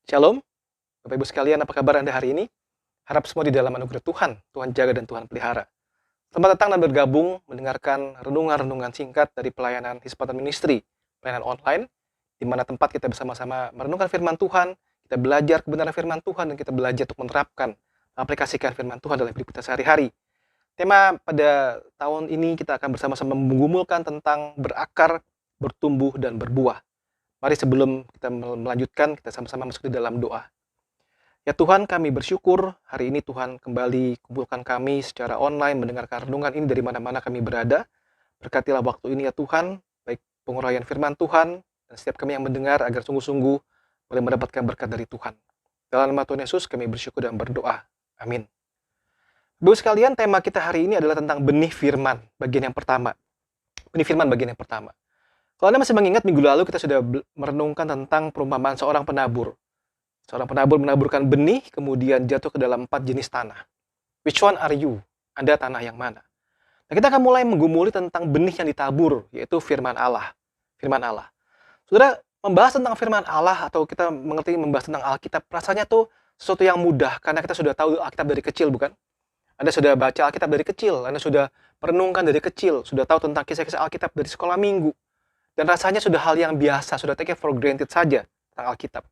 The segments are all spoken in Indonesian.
Shalom, Bapak Ibu sekalian, apa kabar Anda hari ini? Harap semua di dalam anugerah Tuhan, Tuhan jaga dan Tuhan pelihara. Selamat datang dan bergabung mendengarkan renungan-renungan singkat dari pelayanan Hispatan Ministry, pelayanan online, di mana tempat kita bersama-sama merenungkan firman Tuhan, kita belajar kebenaran firman Tuhan, dan kita belajar untuk menerapkan, aplikasikan firman Tuhan dalam hidup kita sehari-hari. Tema pada tahun ini kita akan bersama-sama menggumulkan tentang berakar, bertumbuh, dan berbuah. Mari sebelum kita melanjutkan, kita sama-sama masuk di dalam doa. Ya Tuhan, kami bersyukur hari ini Tuhan kembali kumpulkan kami secara online mendengarkan renungan ini dari mana-mana kami berada. Berkatilah waktu ini ya Tuhan, baik penguraian firman Tuhan, dan setiap kami yang mendengar agar sungguh-sungguh boleh mendapatkan berkat dari Tuhan. Dalam nama Tuhan Yesus kami bersyukur dan berdoa. Amin. Ibu sekalian, tema kita hari ini adalah tentang benih firman, bagian yang pertama. Benih firman bagian yang pertama. Kalau Anda masih mengingat, minggu lalu kita sudah merenungkan tentang perumpamaan seorang penabur. Seorang penabur menaburkan benih, kemudian jatuh ke dalam 4 jenis tanah. Which one are you? Anda tanah yang mana? Nah, kita akan mulai menggumuli tentang benih yang ditabur, yaitu firman Allah. Firman Allah. Saudara, membahas tentang firman Allah, atau kita mengerti membahas tentang Alkitab, rasanya tuh sesuatu yang mudah, karena kita sudah tahu Alkitab dari kecil, bukan? Anda sudah baca Alkitab dari kecil, Anda sudah merenungkan dari kecil, sudah tahu tentang kisah-kisah Alkitab dari sekolah minggu. Dan rasanya sudah hal yang biasa, sudah take it for granted saja tentang Alkitab.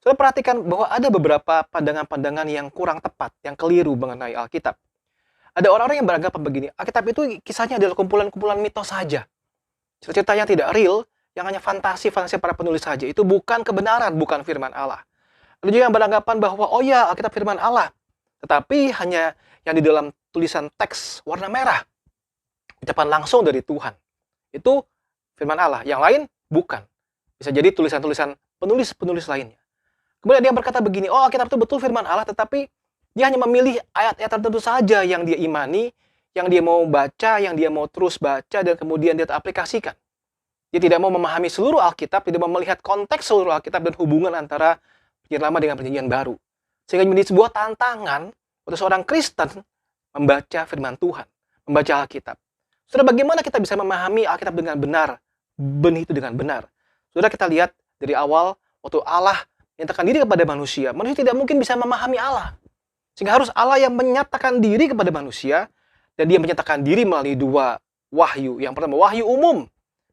Saudara perhatikan bahwa ada beberapa pandangan-pandangan yang kurang tepat, yang keliru mengenai Alkitab. Ada orang-orang yang beranggapan begini, Alkitab itu kisahnya adalah kumpulan-kumpulan mitos saja. Cerita yang tidak real, yang hanya fantasi-fantasi para penulis saja. Itu bukan kebenaran, bukan firman Allah. Ada juga yang beranggapan bahwa, oh ya, Alkitab firman Allah. Tetapi hanya yang di dalam tulisan teks warna merah. Ucapan langsung dari Tuhan. Itu firman Allah. Yang lain, bukan. Bisa jadi tulisan-tulisan penulis-penulis lainnya. Kemudian dia berkata begini, oh Alkitab itu betul firman Allah, tetapi dia hanya memilih ayat-ayat tertentu saja yang dia imani, yang dia mau baca, yang dia mau terus baca, dan kemudian dia aplikasikan. Dia tidak mau memahami seluruh Alkitab, tidak mau melihat konteks seluruh Alkitab dan hubungan antara Perjanjian Lama dengan Perjanjian Baru. Sehingga menjadi sebuah tantangan untuk seorang Kristen membaca firman Tuhan, membaca Alkitab. Saudara, bagaimana kita bisa memahami Alkitab dengan benar, benih itu dengan benar? Saudara, kita lihat dari awal, waktu Allah menyatakan diri kepada manusia, manusia tidak mungkin bisa memahami Allah. Sehingga harus Allah yang menyatakan diri kepada manusia, dan dia menyatakan diri melalui 2 wahyu. Yang pertama, wahyu umum.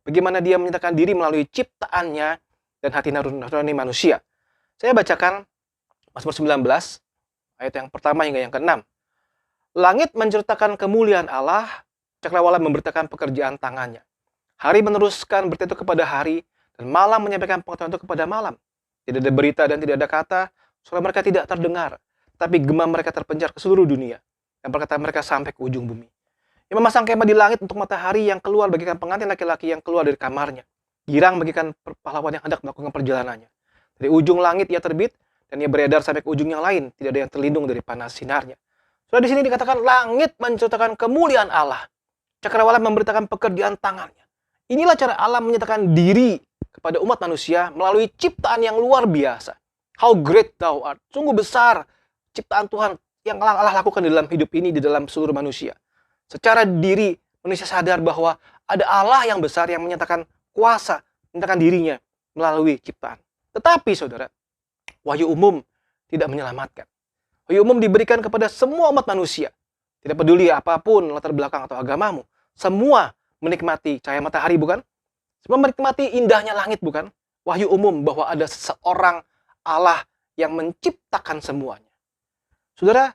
Bagaimana dia menyatakan diri melalui ciptaannya dan hati nurani manusia. Saya bacakan Mazmur 19, ayat yang pertama hingga yang ke-6. Langit menceritakan kemuliaan Allah, cakrawala memberitakan pekerjaan tangannya. Hari meneruskan berita itu kepada hari, dan malam menyampaikan pengetahuan itu kepada malam. Tidak ada berita dan tidak ada kata, suara mereka tidak terdengar, tapi gema mereka terpencar ke seluruh dunia, dan perkataan mereka sampai ke ujung bumi. Yang memasang kemah di langit untuk matahari yang keluar bagikan pengantin laki-laki yang keluar dari kamarnya. Girang bagikan pahlawan yang hendak melakukan perjalanannya. Dari ujung langit ia terbit, dan ia beredar sampai ke ujung yang lain, tidak ada yang terlindung dari panas sinarnya. Soalnya di sini dikatakan langit menceritakan kemuliaan Allah. Cakrawala memberitakan pekerjaan tangannya. Inilah cara Allah menyatakan diri kepada umat manusia melalui ciptaan yang luar biasa. How great thou art. Sungguh besar ciptaan Tuhan yang Allah lakukan di dalam hidup ini, di dalam seluruh manusia. Secara diri, manusia sadar bahwa ada Allah yang besar yang menyatakan kuasa, menyatakan dirinya melalui ciptaan. Tetapi saudara, wahyu umum tidak menyelamatkan. Wahyu umum diberikan kepada semua umat manusia. Tidak peduli apapun latar belakang atau agamamu. Semua menikmati cahaya matahari, bukan? Semua menikmati indahnya langit, bukan? Wahyu umum bahwa ada seseorang Allah yang menciptakan semuanya. Saudara,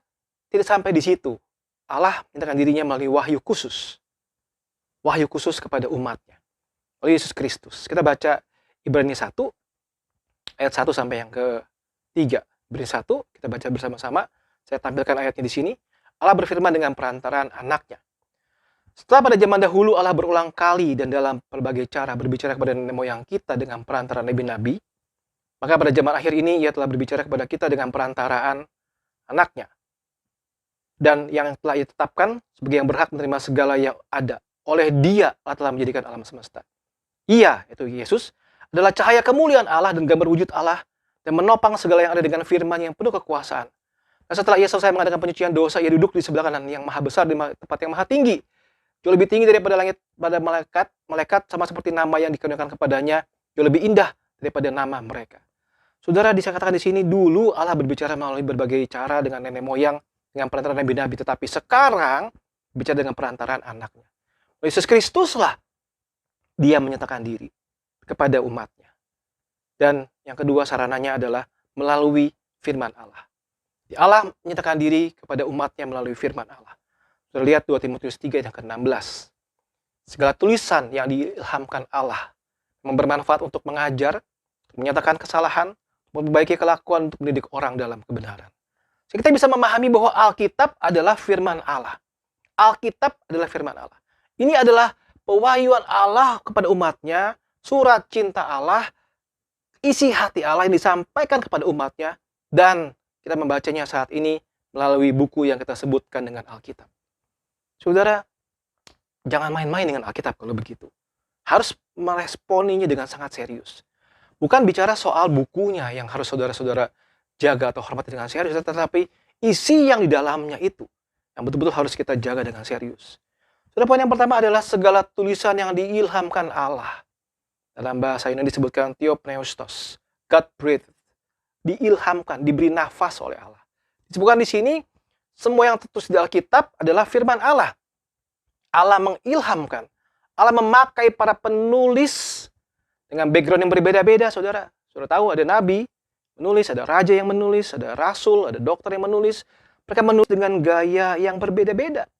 tidak sampai di situ. Allah menyatakan dirinya melalui wahyu khusus. Wahyu khusus kepada umatnya. Oleh Yesus Kristus. Kita baca Ibrani 1, ayat 1 sampai yang ke-3. Ibrani 1, kita baca bersama-sama. Saya tampilkan ayatnya di sini. Allah berfirman dengan perantaraan anaknya. Setelah pada zaman dahulu Allah berulang kali dan dalam berbagai cara berbicara kepada nenek moyang kita dengan perantaraan nabi-nabi, maka pada zaman akhir ini ia telah berbicara kepada kita dengan perantaraan anaknya. Dan yang telah ia tetapkan sebagai yang berhak menerima segala yang ada. Oleh dia Allah telah menjadikan alam semesta. Ia, yaitu Yesus, adalah cahaya kemuliaan Allah dan gambar wujud Allah, dan menopang segala yang ada dengan firman yang penuh kekuasaan. Dan setelah ia selesai mengadakan penyucian dosa, ia duduk di sebelah kanan yang maha besar di tempat yang maha tinggi. Jauh lebih tinggi daripada langit pada malaikat sama seperti nama yang dikaruniakan kepadanya, jauh lebih indah daripada nama mereka. Saudara, dikatakan di sini dulu Allah berbicara melalui berbagai cara dengan nenek moyang, dengan perantaraan nabi-nabi, tetapi sekarang bicara dengan perantaraan anaknya. Yesus Kristuslah dia menyatakan diri kepada umatnya. Dan yang kedua sarananya adalah melalui firman Allah. Allah menyatakan diri kepada umatnya melalui firman Allah. Sudah lihat 2 Timotius 3 yang ke-16. Segala tulisan yang diilhamkan Allah bermanfaat untuk mengajar, menyatakan kesalahan, memperbaiki kelakuan untuk mendidik orang dalam kebenaran. Jadi kita bisa memahami bahwa Alkitab adalah firman Allah. Alkitab adalah firman Allah. Ini adalah pewahyuan Allah kepada umatnya, surat cinta Allah, isi hati Allah yang disampaikan kepada umatnya, dan kita membacanya saat ini melalui buku yang kita sebutkan dengan Alkitab. Saudara, jangan main-main dengan Alkitab kalau begitu. Harus meresponinya dengan sangat serius. Bukan bicara soal bukunya yang harus saudara-saudara jaga atau hormati dengan serius, tetapi isi yang di dalamnya itu yang betul-betul harus kita jaga dengan serius. Saudara, poin yang pertama adalah segala tulisan yang diilhamkan Allah. Dalam bahasa ini disebutkan theopneustos, God breathed, diilhamkan, diberi nafas oleh Allah. Disebutkan di sini, semua yang tertulis di Alkitab adalah firman Allah. Allah mengilhamkan, Allah memakai para penulis dengan background yang berbeda-beda, saudara. Saudara tahu ada nabi menulis, ada raja yang menulis, ada rasul, ada dokter yang menulis. Mereka menulis dengan gaya yang berbeda-beda.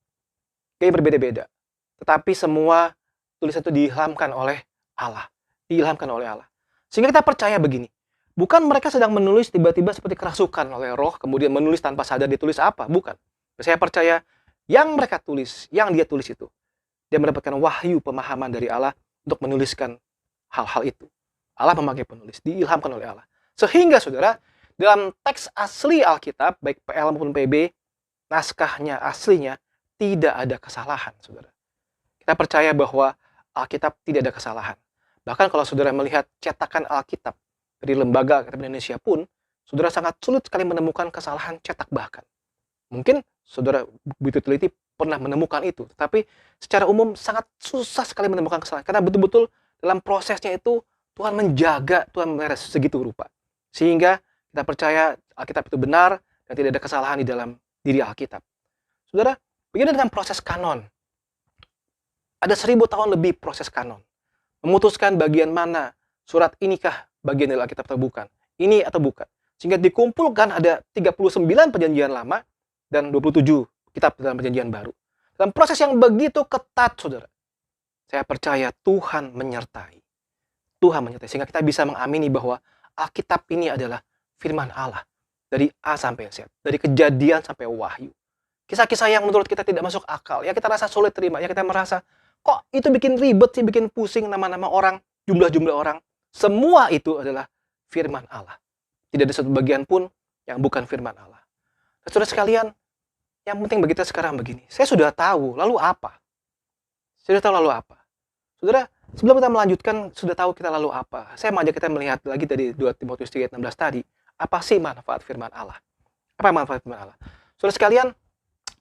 Gaya berbeda-beda. Tetapi semua tulisan itu diilhamkan oleh Allah. Diilhamkan oleh Allah. Sehingga kita percaya begini. Bukan mereka sedang menulis tiba-tiba seperti kerasukan oleh roh, kemudian menulis tanpa sadar ditulis apa. Bukan. Saya percaya yang mereka tulis, yang dia tulis itu, dia mendapatkan wahyu pemahaman dari Allah untuk menuliskan hal-hal itu. Allah memakai penulis, diilhamkan oleh Allah. Sehingga saudara, dalam teks asli Alkitab, baik PL maupun PB, naskahnya aslinya tidak ada kesalahan, saudara. Kita percaya bahwa Alkitab tidak ada kesalahan. Bahkan kalau saudara melihat cetakan Alkitab dari lembaga Alkitab Indonesia pun, saudara sangat sulit sekali menemukan kesalahan cetak bahkan. Mungkin saudara begitu teliti pernah menemukan itu, tetapi secara umum sangat susah sekali menemukan kesalahan. Karena betul-betul dalam prosesnya itu Tuhan menjaga, Tuhan memeres segitu rupa. Sehingga kita percaya Alkitab itu benar dan tidak ada kesalahan di dalam diri Alkitab. Saudara, begini dengan proses kanon. Ada 1000 tahun lebih proses kanon. Memutuskan bagian mana surat inikah bagian dari Alkitab atau bukan. Ini atau bukan. Sehingga dikumpulkan ada 39 perjanjian lama dan 27 kitab dalam perjanjian baru. Dalam proses yang begitu ketat, saudara. Saya percaya Tuhan menyertai. Tuhan menyertai. Sehingga kita bisa mengamini bahwa Alkitab ini adalah firman Allah. Dari A sampai Z. Dari kejadian sampai wahyu. Kisah-kisah yang menurut kita tidak masuk akal. Ya kita rasa sulit terima. Ya kita merasa, kok itu bikin ribet sih, bikin pusing nama-nama orang, jumlah-jumlah orang. Semua itu adalah firman Allah. Tidak ada satu bagian pun yang bukan firman Allah. Dan saudara sekalian, yang penting bagi kita sekarang begini. Saya sudah tahu, lalu apa? Sudah tahu lalu apa? Saudara, sebelum kita melanjutkan, sudah tahu kita lalu apa? Saya mengajak kita melihat lagi dari 2 Timotius 3:16 tadi. Apa sih manfaat firman Allah? Apa manfaat firman Allah? Saudara sekalian,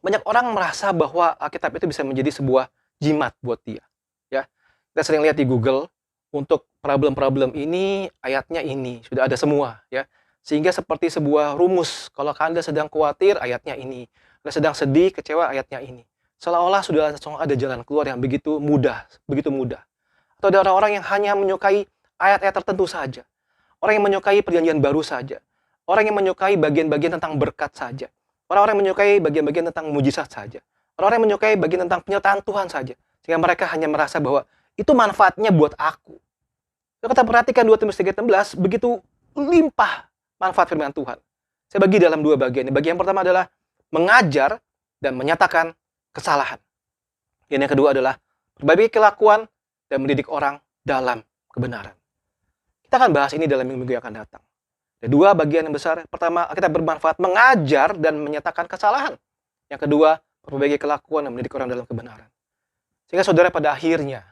banyak orang merasa bahwa Alkitab itu bisa menjadi sebuah jimat buat dia. Ya, kita sering lihat di Google, untuk problem-problem ini, ayatnya ini. Sudah ada semua. Ya, sehingga seperti sebuah rumus. Kalau Anda sedang khawatir, ayatnya ini. Anda sedang sedih, kecewa, ayatnya ini. Seolah-olah sudah ada jalan keluar yang begitu mudah, begitu mudah. Atau ada orang-orang yang hanya menyukai ayat-ayat tertentu saja. Orang yang menyukai perjanjian baru saja. Orang yang menyukai bagian-bagian tentang berkat saja. Orang-orang yang menyukai bagian-bagian tentang mujizat saja. Orang-orang yang menyukai bagian tentang penyertaan Tuhan saja. Sehingga mereka hanya merasa bahwa itu manfaatnya buat aku. Kalau kita perhatikan 2 Timotius 3:16, begitu limpah manfaat firman Tuhan. Saya bagi dalam dua bagian. Bagian yang pertama adalah mengajar dan menyatakan kesalahan. Dan yang kedua adalah perbaiki kelakuan dan mendidik orang dalam kebenaran. Kita akan bahas ini dalam minggu yang akan datang. Ada dua bagian yang besar. Pertama, kita bermanfaat mengajar dan menyatakan kesalahan. Yang kedua, perbaiki kelakuan dan mendidik orang dalam kebenaran. Sehingga saudara pada akhirnya,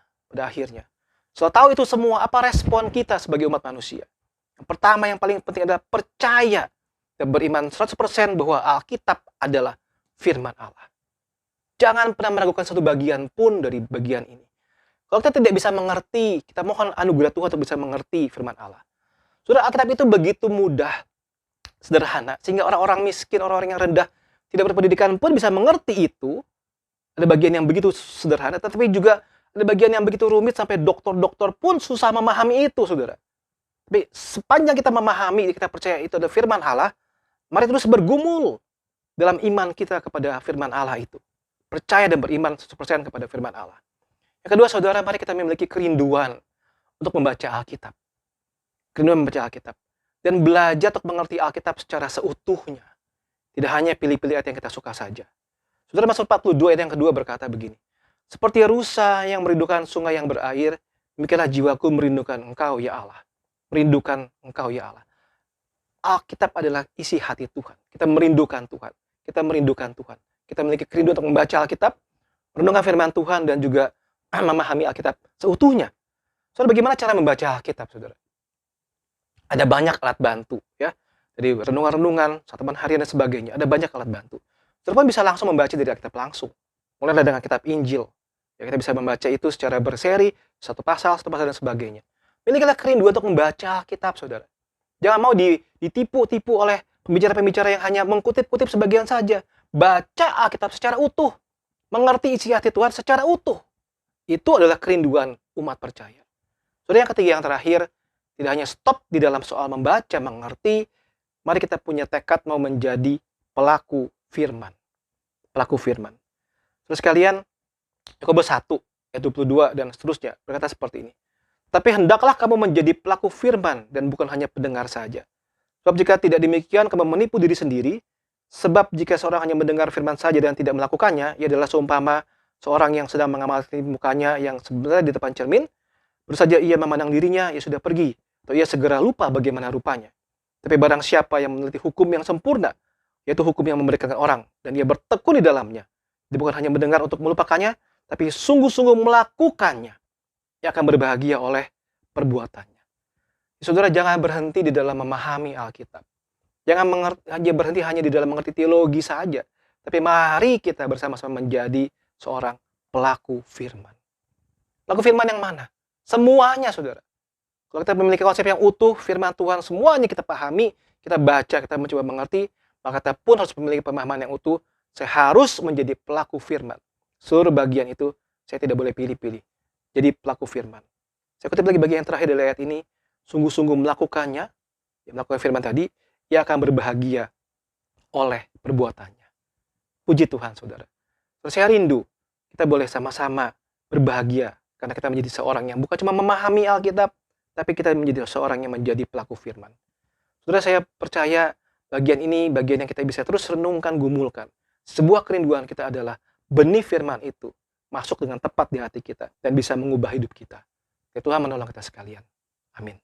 setelah tahu itu semua, apa respon kita sebagai umat manusia? Yang pertama, yang paling penting adalah percaya dan beriman 100% bahwa Alkitab adalah firman Allah. Jangan pernah meragukan satu bagian pun dari bagian ini. Kalau kita tidak bisa mengerti, kita mohon anugerah Tuhan untuk bisa mengerti firman Allah. Saudara, Alkitab itu begitu mudah, sederhana, sehingga orang-orang miskin, orang-orang yang rendah, tidak berpendidikan pun bisa mengerti itu. Ada bagian yang begitu sederhana, tetapi juga ada bagian yang begitu rumit sampai dokter-dokter pun susah memahami itu, saudara. Tapi sepanjang kita memahami, kita percaya itu ada firman Allah, mari terus bergumul dalam iman kita kepada firman Allah itu. Percaya dan beriman 100% kepada firman Allah. Yang kedua, saudara, mari kita memiliki kerinduan untuk membaca Alkitab. Kerinduan membaca Alkitab. Dan belajar untuk mengerti Alkitab secara seutuhnya. Tidak hanya pilih-pilih ayat yang kita suka saja. Saudara, Mazmur 42 ayat yang kedua berkata begini. Seperti rusa yang merindukan sungai yang berair, demikianlah jiwaku merindukan Engkau, ya Allah. Merindukan Engkau, ya Allah. Alkitab adalah isi hati Tuhan. Kita merindukan Tuhan. Kita merindukan Tuhan. Kita memiliki kerinduan untuk membaca Alkitab, merenungkan firman Tuhan, dan juga memahami Alkitab seutuhnya. Saudara, bagaimana cara membaca Alkitab, saudara? Ada banyak alat bantu, ya. Jadi renungan-renungan, catatan harian, dan sebagainya. Ada banyak alat bantu. Saudara pun bisa langsung membaca dari Alkitab langsung. Mulai dengan kitab Injil. Ya, kita bisa membaca itu secara berseri, satu pasal, dan sebagainya. Milikilah kerinduan untuk membaca Alkitab, saudara. Jangan mau ditipu-tipu oleh pembicara-pembicara yang hanya mengkutip-kutip sebagian saja. Baca Alkitab secara utuh. Mengerti isi hati Tuhan secara utuh. Itu adalah kerinduan umat percaya. Saudara, yang ketiga, yang terakhir, tidak hanya stop di dalam soal membaca, mengerti. Mari kita punya tekad mau menjadi pelaku firman. Pelaku firman. Terus sekalian, Yakobus 1, ayat 22, dan seterusnya, berkata seperti ini. Tapi hendaklah kamu menjadi pelaku firman, dan bukan hanya pendengar saja. Sebab jika tidak demikian, kamu menipu diri sendiri. Sebab jika seorang hanya mendengar firman saja dan tidak melakukannya, ia adalah seumpama seorang yang sedang mengamati mukanya yang sebenarnya di depan cermin. Baru saja ia memandang dirinya, ia sudah pergi. Atau ia segera lupa bagaimana rupanya. Tapi barang siapa yang meneliti hukum yang sempurna, yaitu hukum yang memerdekakan orang, dan ia bertekun di dalamnya, dia bukan hanya mendengar untuk melupakannya, tapi sungguh-sungguh melakukannya, ia akan berbahagia oleh perbuatannya. Saudara, jangan berhenti di dalam memahami Alkitab. Jangan berhenti hanya di dalam mengerti teologi saja. Tapi mari kita bersama-sama menjadi seorang pelaku firman. Pelaku firman yang mana? Semuanya, saudara. Kalau kita memiliki konsep yang utuh, firman Tuhan, semuanya kita pahami, kita baca, kita mencoba mengerti, maka kita pun harus memiliki pemahaman yang utuh. Saya harus menjadi pelaku firman. Seluruh bagian itu, saya tidak boleh pilih-pilih. Jadi pelaku firman. Saya kutip lagi bagian yang terakhir dari ayat ini. Sungguh-sungguh melakukannya, yang melakukan firman tadi, ia akan berbahagia oleh perbuatannya. Puji Tuhan, saudara. Terus saya rindu, kita boleh sama-sama berbahagia, karena kita menjadi seorang yang bukan cuma memahami Alkitab, tapi kita menjadi seorang yang menjadi pelaku firman. Saudara, saya percaya bagian ini, bagian yang kita bisa terus renungkan, gumulkan. Sebuah kerinduan kita adalah benih firman itu masuk dengan tepat di hati kita dan bisa mengubah hidup kita. Ya, Tuhan menolong kita sekalian. Amin.